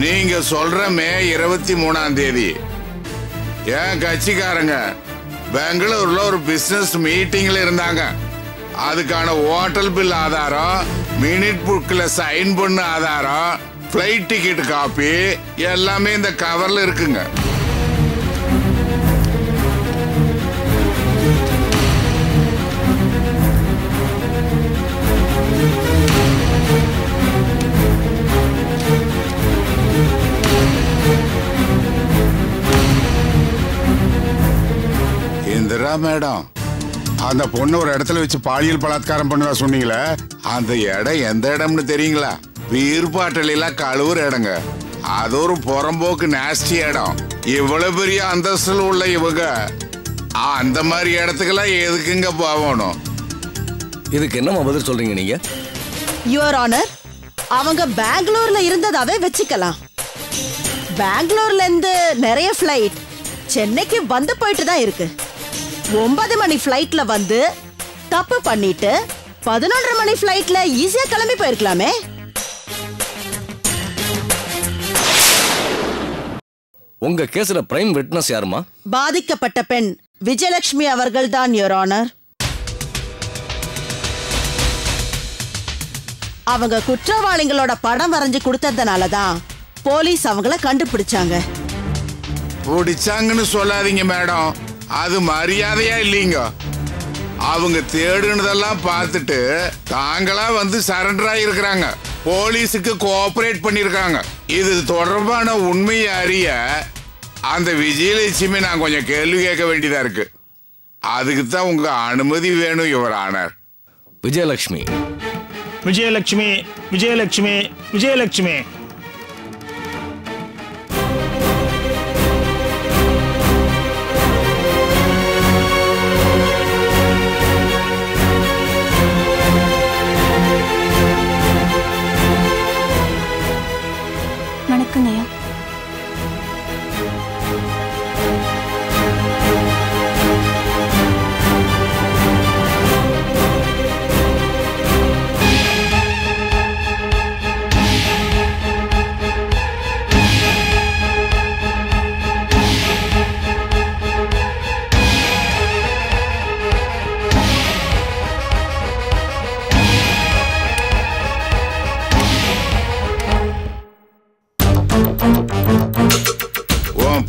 நீங்க சொல்ற மே 23ஆம் தேதி என் கட்சிக்காரங்க பெங்களூர்ல ஒரு பிசினஸ் மீட்டிங்ல இருந்தாங்க. அதுக்கான ஹோட்டல் பில் ஆதாரம், மினிட் புக்ல சைன் பண்ண ஆதாரம், ஃப்ளைட் டிக்கெட் காப்பி எல்லாமே இந்த கவர்ல இருக்குங்க. இந்திரா மேடம், அந்த பொண்ணு ஒரு இடத்துல வச்சு பாலியல் பலாத்காரம் பண்ணுவா சொன்னீங்களே, அந்த இடம் எந்த இடம்னு தெரியுங்களா? வீர்பாட்டல கழுவுற இடங்க. அது ஒரு புறம்போக்கு நாஸ்டி இடம். இவ்வளவு பெரிய அந்தஸ்துல உள்ள இவங்க அந்த மாதிரி இடத்துக்கெல்லாம் எதுக்குங்க போகணும்? இதுக்கு என்னமா பதில் சொல்றீங்க நீங்க? யுவர் ஆனர், அவங்க பெங்களூர்ல இருந்ததாவே வச்சுக்கலாம். பெங்களூர்ல இருந்து நிறைய ஃபிளைட் சென்னைக்கு வந்து போயிட்டு தான் இருக்கு. 9 மணி ஃபிளைட்ல வந்து தப்பு பண்ணிட்டு 11 மணி ஃபிளைட்ல ஈஸியா கிளம்பி போயிருக்கலாமே. உங்க கேஸ்ல பிரைம் விட்னஸ் யாருமா? பாதிக்கப்பட்ட பெண் விஜயலட்சுமி அவர்கள் தான் யுவர் ஆனர். அவங்க குற்றவாளிகளோட படம் வரைஞ்சு கொடுத்ததுனால தான் போலீஸ் அவங்கள கண்டுபிடிச்சாங்க. பிடிச்சாங்கன்னு சொல்லாதீங்க மேடம், அது மரியாதையா இல்லீங்க. அவங்க தேடுனதெல்லாம் பார்த்துட்டு தாங்களா வந்து சரண்டர் ஆகிருக்கிறாங்க. போலீஸுக்கு கோஆபரேட் பண்ணிருக்காங்க. இது தொடர்பான உண்மையை அறிய அந்த விஜயலட்சுமி நான் கொஞ்சம் கேள்வி கேட்க வேண்டியதா இருக்கு. அதுக்கு தான் உங்க அனுமதி வேணும் யுவர் ஆனர். விஜயலட்சுமி விஜயலட்சுமி விஜயலட்சுமி விஜயலட்சுமி வணக்கங்கய்யா.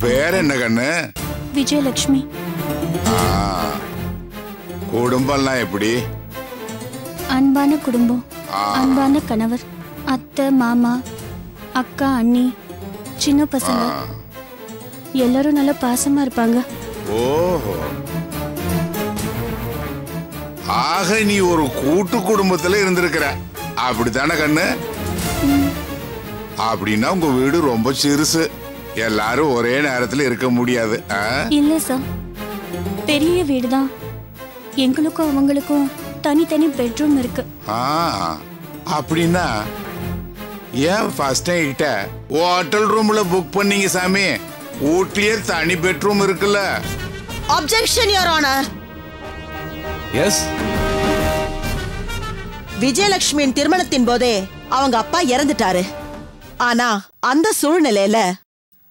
பேர் என்ன கண்ணு? விஜயலட்சுமி. குடும்பம்லாம் எப்படி? அன்பான குடும்பம், அன்பான கணவர், அத்தை, மாமா, அக்கா, அண்ணி, சின்ன பசங்க எல்லாரும் நல்ல பாசமா இருப்பாங்க. ஓஹோ, ஆக நீ ஒரு கூட்டு குடும்பத்துல இருந்திருக்கிற, அப்படித்தானே கண்ணு? அப்படின்னா உங்க வீடு ரொம்ப சிறுசு, எல்லாரும் ஒரே நேரத்துல இருக்க முடியாது. இல்ல சார், பெரிய வீடுதான். எங்களுக்கும் அவங்களுக்கும் தனித்தனி பெட்ரூம் இருக்கு. அப்படின்னா ஏன் ஃபர்ஸ்ட் நைட்ட ஹோட்டல் ரூம்ல புக் பண்ணீங்க சாமி? வீட்லயே தனி பெட்ரூம் இருக்குல்ல. Objection your honour. எஸ். விஜயலட்சுமியின் திருமணத்தின் போதே அவங்க அப்பா இறந்துட்டாரு. ஆனா அந்த சூழ்நிலையில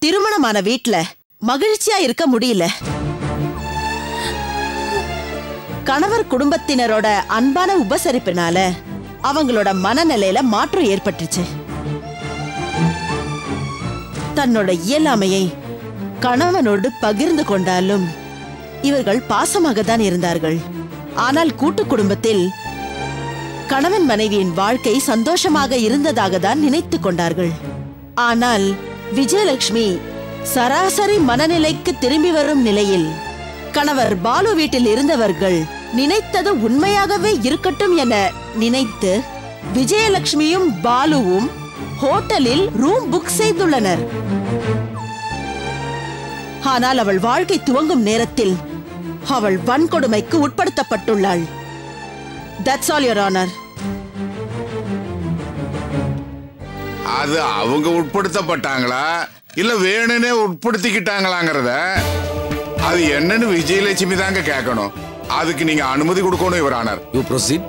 திருமணமான வீட்ல மகிழ்ச்சியா இருக்க முடியல. கணவர் குடும்பத்தினரோட அன்பான உபசரிப்பினால அவங்களோட மனநிலையில மாற்றம் ஏற்பட்டுச்சு. தன்னோட இயலாமையை கணவனோடு பகிர்ந்து கொண்டாலும் இவர்கள் பாசமாக தான் இருந்தார்கள். ஆனால் கூட்டு குடும்பத்தில் கணவன் மனைவியின் வாழ்க்கை சந்தோஷமாக இருந்ததாக தான் நினைத்து கொண்டார்கள். ஆனால் விஜயலட்சுமி சராசரி மனநிலைக்கு திரும்பி வரும் நிலையில் கணவர் பாலு வீட்டில் இருந்தவர்கள் நினைத்தது உண்மையாகவே இருக்கட்டும் என நினைத்து விஜயலட்சுமியும் பாலுவும் ஹோட்டலில் ரூம் புக் செய்துள்ளனர். ஆனால் அவள் வாழ்க்கை துவங்கும் நேரத்தில் அவள் வன்கொடுமைக்கு உட்படுத்தப்பட்டுள்ளாள். That's all, Your Honor. அது அவங்க உட்படுத்தப்பட்டாங்களா இல்ல வேணுனே உட்படுத்திக்கிட்டாங்களாங்கறத அது என்னன்னு விஜயலட்சுமி தாங்க கேட்கணும். அதுக்கு நீங்க அனுமதி கொடுக்கணும் யுவர் ஆனர். You proceed.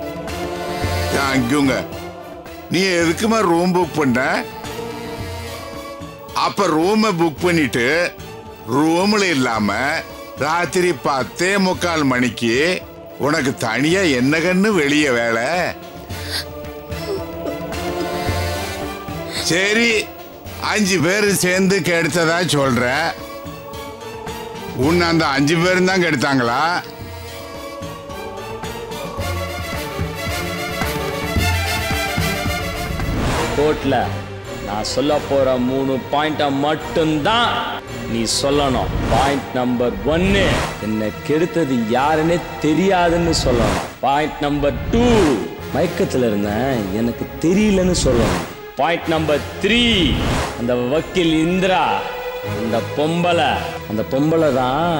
தேங்க்யூங்க. நீ எதுக்குமா ரூம் புக் பண்ண? அப்ப ரூமை புக் பண்ணிட்டு ரூம்ல இல்லாம ராத்திரி 10:45 மணிக்கு உனக்கு தனியா என்ன கண்ணு வெளியே வேலை? சரி, 5 பேர் சேர்ந்து கெடுத்ததா சொல்ற. உன்னை அந்த 5 பேரும் தான் கெடுத்தாங்களா? கோர்ட்ல நான் சொல்ல போற 3 பாயிண்ட மட்டும்தான் நீ சொல்லணும். பாயிண்ட் நம்பர் 1, என்ன கெடுத்தது யாருன்னு தெரியாதுன்னு சொல்லணும். பாயிண்ட் நம்பர் 2, மயக்கத்துல இருந்தேன் எனக்கு தெரியலன்னு சொல்லணும். பாயிண்ட் நம்பர் 3, அந்த வக்கீல் இந்திரா அந்த பொம்பளை தான்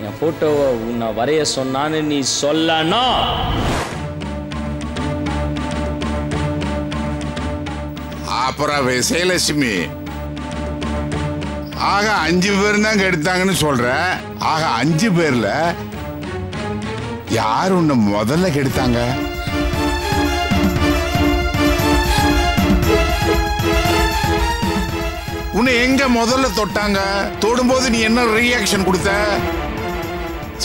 என் போட்டோவை உன்னை வரைய சொன்னான்னு நீ சொல்லணும். அப்புறம் விஜயலட்சுமி, ஆக 5 பேர் தான் கெடுத்தாங்கன்னு சொல்ற. ஆக 5 பேர்ல யார் உன்னை முதல்ல கெடுத்தாங்க? உன்னை எங்க முதல்ல தொட்டாங்க? தொடும்போது நீ என்ன ரியாக்ஷன் கொடுத்த?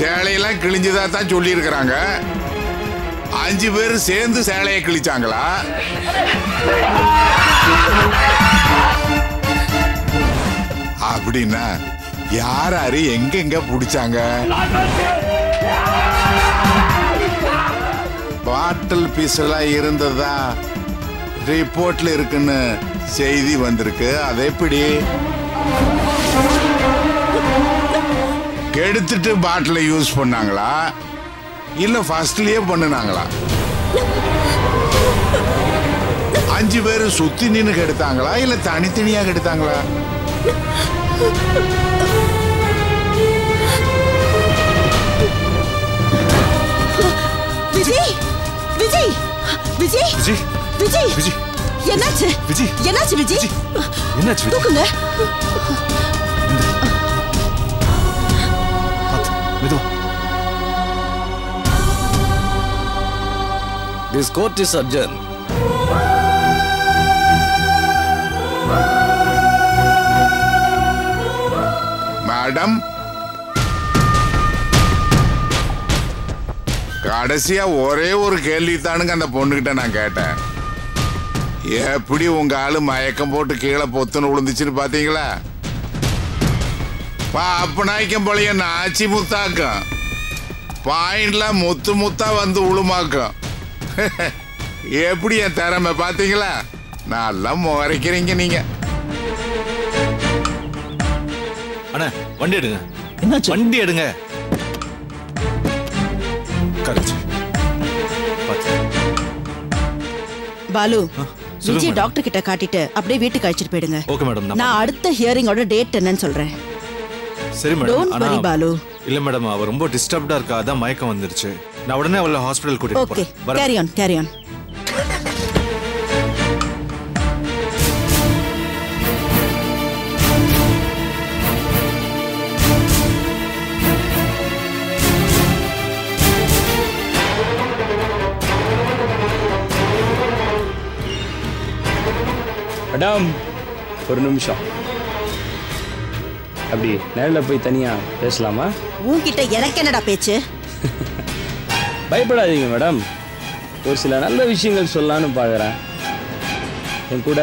சேலையெல்லாம் கிழிஞ்சதா தான் சொல்லி இருக்கிறாங்க. 5 பேர் சேர்ந்து சேலையை கிழிச்சாங்களா? அப்படின்னா யாரு எங்க புடிச்சாங்க? பாட்டில் பீஸ் எல்லாம் இருந்ததா ரிப்போர்ட்ல இருக்குன்னு செய்தி வந்திருக்கு. அது எப்படி? கெடுத்துட்டு பாட்டில யூஸ் பண்ணாங்களா இல்ல ஃபர்ஸ்ட்லயே பண்ணுனாங்களா? 5 பேர் சுத்தி நின்னு கெடுத்தாங்களா இல்ல தனித்தனியா கெடுத்தாங்களா? விஜய் விஜய் விஜய் விஜய் விஜய் விஜய் என்னாச்சு? விஜய் என்னாச்சு விஜய்? என்னாச்சு விஜய்? தூக்குங்க. மெதுவா. This court is adjourned. Madam, கடைசியா ஒரே ஒரு கேள்வி தானுங்க அந்த பொண்ணுகிட்ட நான் கேட்டேன். எப்படி உங்க ஆளு மயக்கம் போட்டு கீழே பொத்துன்னு விழுந்துச்சுன்னு பாத்தீங்களா? பாப்பநாய்க்கம் போலயே நாச்சி முத்தாக்கும், பாயிண்ட்ல முத்து முத்தா வந்து உளுமாக்கும். எப்படி என் திறமை பாத்தீங்களா? நல்லா முறைக்கிறீங்க நீங்க. அண்ணா வண்டி எடுங்க. என்னாச்சு? வண்டி எடுங்க. கரெக்ட். பாலு, சொல்லுங்க விஜய் மேடம். டாக்டர் கிட்ட காட்டிட்டு அப்படியே வீட்டுக்கு அழைச்சிட்டு போயிடுங்க. Okay madam. நான் அடுத்த ஹியரிங்கோட டேட் என்னன்னு சொல்றேன். சரி மேடம். Don't worry, Balu. இல்ல மேடம், அவ ரொம்ப டிஸ்டர்ப்டா இருக்கா, அதான் மயக்கம் வந்துருச்சு. நான் உடனே அவளை ஹாஸ்பிடல் கூட்டிட்டு ஓகே, போறேன். Carry on carry on. Madam ஒரு நிமிஷம், அப்படி நேரில் போய் தனியா பேசலாமா? உன்கிட்ட எனக்கு என்னடா பேச்சு? பயப்படாதீங்க மேடம், ஒரு சில நல்ல விஷயங்கள் சொல்லலான்னு பார்க்குறேன். என் கூட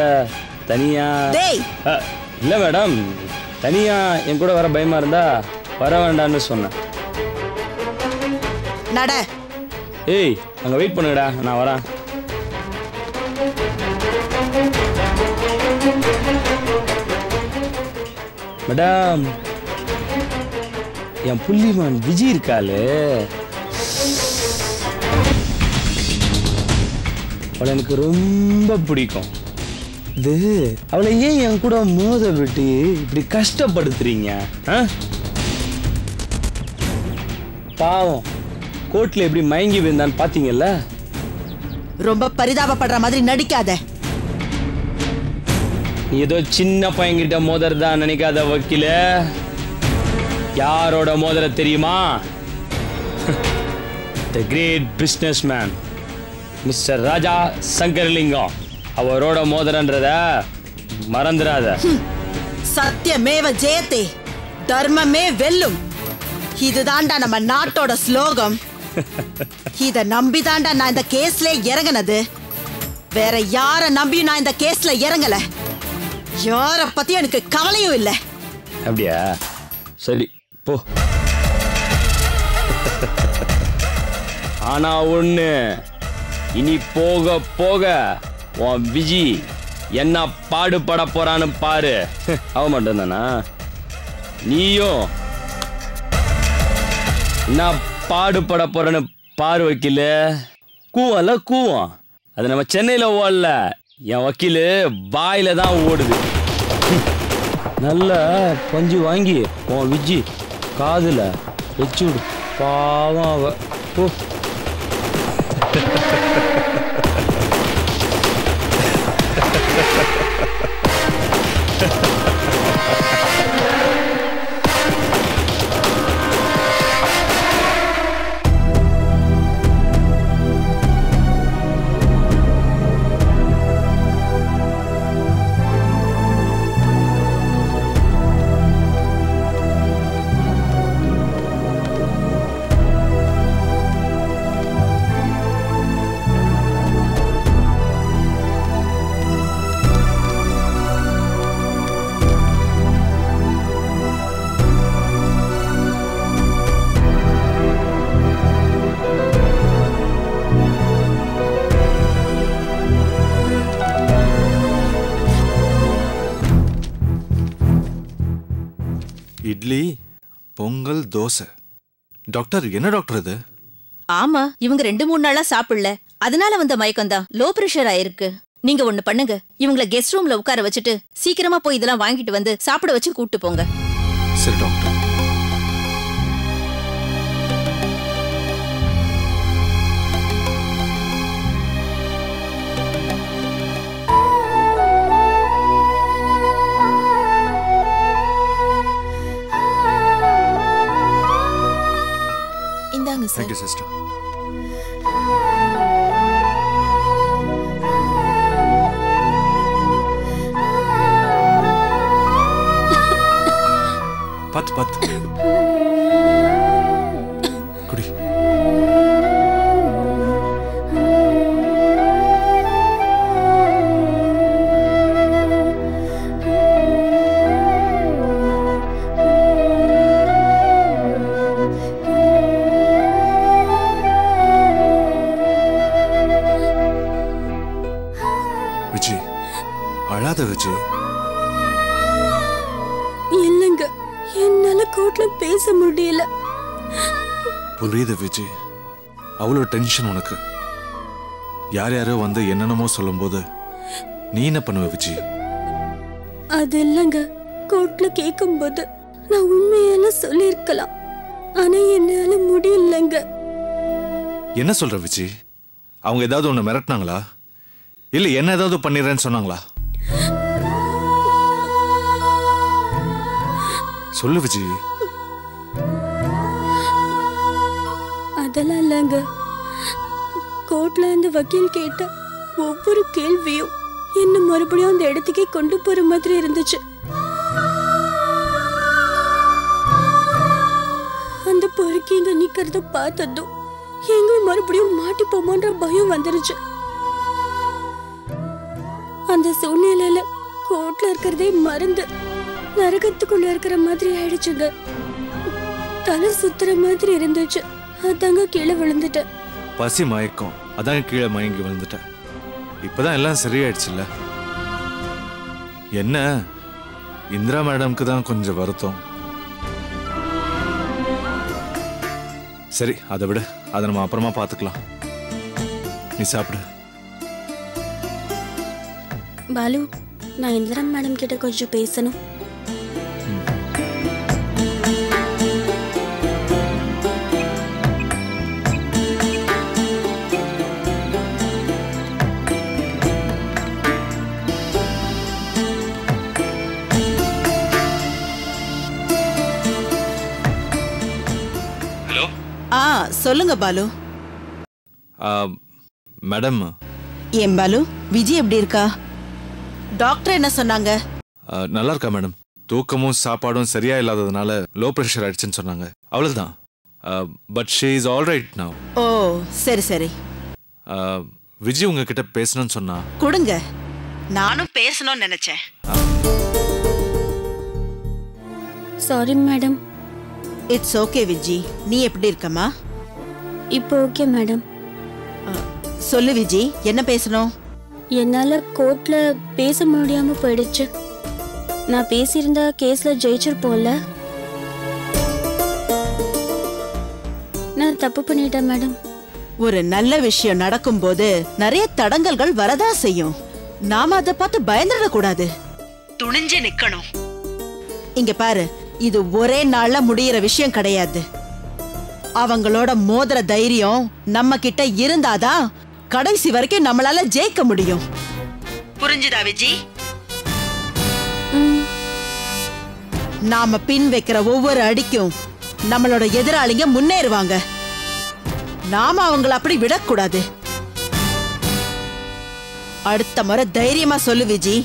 தனியா டேய், இல்லை மேடம், தனியா என் கூட வர பயமா இருந்தா வர வேண்டாம்னு சொன்னேன். நட. ஏய் அங்கே வெயிட் பண்ணுங்கடா, நான் வரேன். மேடம், என் புள்ளிமான் விஜய் இருக்காளு, அவளை எனக்கு ரொம்ப பிடிக்கும். இது அவளை ஏன் என் கூட மோத விட்டு இப்படி கஷ்டப்படுத்துறீங்க? பாவம், கோர்ட்ல எப்படி மயங்கி விழுந்தான்னு பாத்தீங்கல்ல? ரொம்ப பரிதாபப்படுற மாதிரி நடிக்காத. நீ ஏதோ சின்ன பையன்கிட்ட மோதிரதா நினைக்காத வக்கீல. யாரோட மோதிர தெரியுமா? தி கிரேட் பிசினஸ் மேன் மிஸ்டர் ராஜா சங்கரலிங்கம், அவரோட மோதிரன்றத மறந்துடாத. சத்தியமேவ ஜெயத்தே, தர்மமே வெல்லும். இதுதான்டா நம்ம நாட்டோட ஸ்லோகம். இத நம்பிதான்டா நான் இந்த கேஸ்ல இறங்கினது. வேற யார நம்பியும் நான் இந்த கேஸ்ல இறங்கல. யார பத்தி எனக்கு கவலையும் இல்ல. அப்படியா? சரி போ. ஆனா ஒண்ணு, இனி போக போக உன் விஜி என்ன பாடுபட போறான்னு பாரு. அவ மட்டும் தானா, நீயும் என்ன பாடுபட போறன்னு பாரு. வக்கீல் கூவல கூவம், அது நம்ம சென்னையில ஓடல, என் வக்கீல் வாயில தான் ஓடுது. நல்ல பஞ்சு வாங்கி உன் விஜி காதுல வச்சு விடு. பாவம் அவ. ஓ இட்லி, பொங்கல், தோசை. டாக்டர், என்ன டாக்டர் இது? ஆமா, இவங்க 2-3 நாளா சாப்பிடல, அதனால வந்த மயக்கம் தான். லோ பிரஷர் ஆயிருக்கு. நீங்க ஒண்ணு பண்ணுங்க, இவங்கள கெஸ்ட் ரூம்ல உட்கார வச்சுட்டு சீக்கிரமா போய் இதெல்லாம் வாங்கிட்டு வந்து சாப்பிட வச்சு கூட்டு போங்க. சரி டாக்டர். Thank you, sister. பத்து குடி. விஜய், அழாத விஜய். இல்லைங்க, என்னால கோர்ட்ல பேச முடியல. புரியுது விஜய், அவ்வளோ டென்ஷன் உனக்கு. யார் யாரோ வந்து என்னென்னமோ சொல்லும்போது நீ என்ன பண்ணுவ விஜய்? அது இல்லைங்க, கோர்ட்ல கேட்கும்போது நான் உண்மையெல்லாம் சொல்லியிருக்கலாம், ஆனா என்னால முடியலங்க. என்ன சொல்ற விஜய்? அவங்க ஏதாவது ஒன்று மிரட்டினாங்களா? இல்லை என்ன ஏதாவது பண்ணிடுறேன்னு சொன்னாங்களா? சொல்லு விஜய். அதெல்லாம் இல்லைங்க, கோர்ட்ல அந்த வக்கீல் கேட்ட ஒவ்வொரு கேள்வியும் என்ன மறுபடியும் அந்த இடத்துக்கே கொண்டு போற மாதிரி இருந்துச்சு. அந்த பொறுக்கிங்க நிக்கிறத பார்த்ததும் எங்க மறுபடியும் மாட்டிப்போமோன்ற பயம் வந்துருச்சு. அந்த சூழ்நிலையில கோர்ட்ல இருக்கிறதே மறந்து நரகத்துக்குள்ள இருக்கிற மாதிரி ஆயிடுச்சுங்க. தலை சுத்துற மாதிரி இருந்துச்சு, அதாங்க கீழே விழுந்துட்டேன். பசி மயக்கம், அதான் கீழே மயங்கி விழுந்துட்டேன். இப்பதான் எல்லாம் சரியாயிடுச்சுல்ல? என்ன இந்திரா மேடம்க்கு தான் கொஞ்சம் வருத்தம். சரி, அதை விட, அதை நம்ம அப்புறமா பார்த்துக்கலாம். நீ சாப்பிடு. பாலு, நான் இந்திரா மேடம் கிட்ட கொஞ்சம் பேசணும். சொல்லுங்க பாலு. மேடம். ஏன் பாலு, விஜய் எப்படி இருக்கா? டாக்டர் என்ன சொன்னாங்க? நல்லா இருக்கா மேடம். தூக்கமும் சாப்பாடும் சரியா இல்லாததுனால லோ ப்ரெஷர் ஆயிடுச்சுன்னு சொன்னாங்க. அவ்வளவுதான். But she is all right now. ஓ சரி சரி. விஜய் உங்ககிட்ட பேசணும்னு சொன்னா கொடுங்க. நானும் பேசணும்னு நினைச்சேன். Sorry madam. It's okay Viji. நீ எப்படி இருக்கம்மா? இப்போ ஓகே மேடம். சொல்லு விஜி, என்ன பேசணும்? என்னால கோர்ட்ல பேச முடியாம போயிடுச்சு. நான் பேசியிருந்தா கேஸ்ல ஜெயிச்சிருப்போம்ல. நான் தப்பு பண்ணிட்டேன் மேடம். ஒரு நல்ல விஷயம் நடக்கும்போது நிறைய தடங்கல்கள் வரதா செய்யும். நாம அதை பார்த்து பயந்துட கூடாது. துணிஞ்சு நிக்கணும். இங்க பாரு, இது ஒரே நாள்ல முடியிற விஷயம் கிடையாது. அவங்களோட மோதிர தைரியம் நம்ம கிட்ட இருந்தாதான் கடைசி வரைக்கும் நம்மளால ஜெயிக்க முடியும். புரிஞ்சுதா விஜி? நாம பின் வைக்கிற ஒவ்வொரு அடிக்கும் நம்மளோட எதிராளிங்க முன்னேறுவாங்க. நாம அவங்கள அப்படி விடக்கூடாது. அடுத்த முறை தைரியமா சொல்லு விஜி.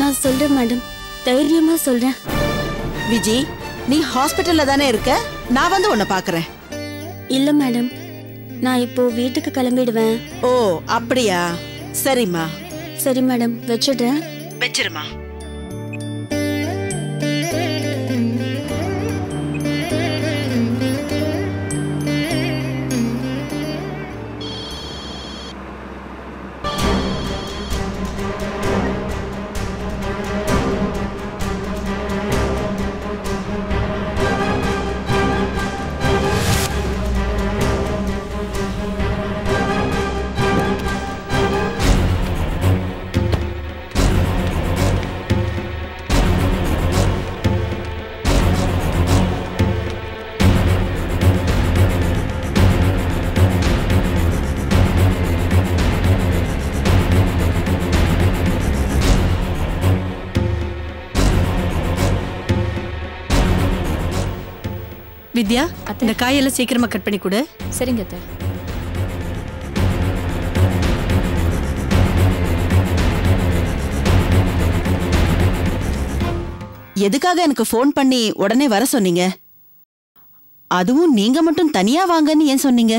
நான் சொல்றேன் மேடம், தைரியமா சொல்றேன். விஜி, நீ ஹாஸ்பிட்டல்ல தானே இருக்க? நான் வந்து உன்னை பாக்குறேன். இல்ல மேடம், நான் இப்போ வீட்டுக்கு கிளம்பிடுவேன். ஓ அப்படியா? சரிம்மா. சரி மேடம், வச்சிடுறேன். வச்சிருமா. வித்யா, இந்த காயெல்லாம் சீக்கிரமா கட் பண்ணி கொடு. சரிங்க அத்தை. எதுக்காக எனக்கு ஃபோன் பண்ணி உடனே வர சொன்னீங்க? அதுவும் நீங்க மட்டும் தனியா வாங்கன்னு ஏன் சொன்னீங்க?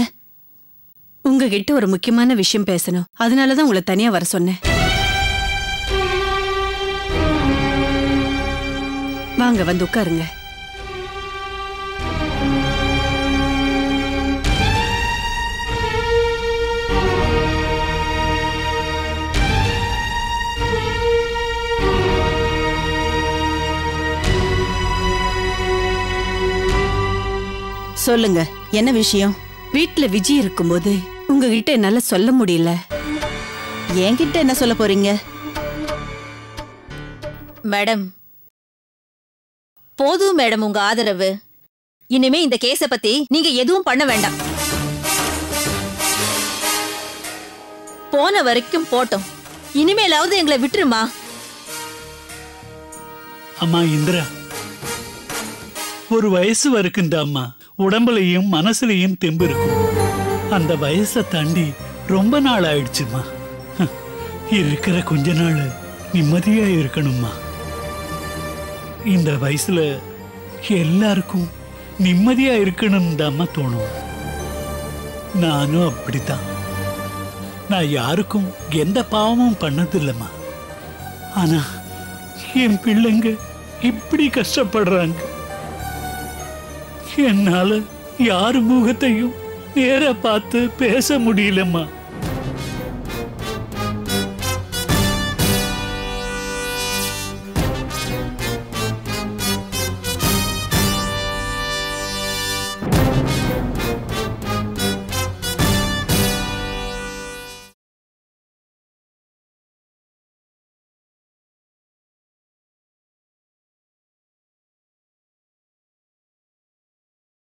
உங்ககிட்ட ஒரு முக்கியமான விஷயம் பேசணும். அதனாலதான் உங்களை தனியா வர சொன்னேன். வாங்க, வந்து உட்காருங்க. சொல்லுங்க, என்ன விஷயம்? வீட்டுல விஜய் இருக்கும்போது உங்ககிட்ட என்னால சொல்ல முடியல. என்கிட்ட என்ன சொல்ல போறீங்க? மேடம், போதும் மேடம் உங்க ஆதரவு. இனிமே இந்த கேஸ பத்தி நீங்க எதுவும் பண்ண வேண்டாம். போன வரைக்கும் போட்டோம். இனிமேலாவது எங்களை விட்டுருமா? அம்மா இந்திரா, ஒரு வயசு வரைக்கும் தாம்மா உடம்புலையும் மனசுலையும் தெம்பு இருக்கும். அந்த வயசை தாண்டி ரொம்ப நாள் ஆயிடுச்சுமா. இருக்கிற கொஞ்ச நாள் நிம்மதியா இருக்கணும்மா. இந்த வயசுல எல்லாருக்கும் நிம்மதியா இருக்கணும் தாம்மா தோணும். நானும் அப்படித்தான். நான் யாருக்கும் எந்த பாவமும் பண்ணதில்லைம்மா. ஆனா என் பிள்ளைங்க இப்படி கஷ்டப்படுறாங்க. என்னால யாரு முகத்தையும் நேர பார்த்து பேச முடியலம்மா.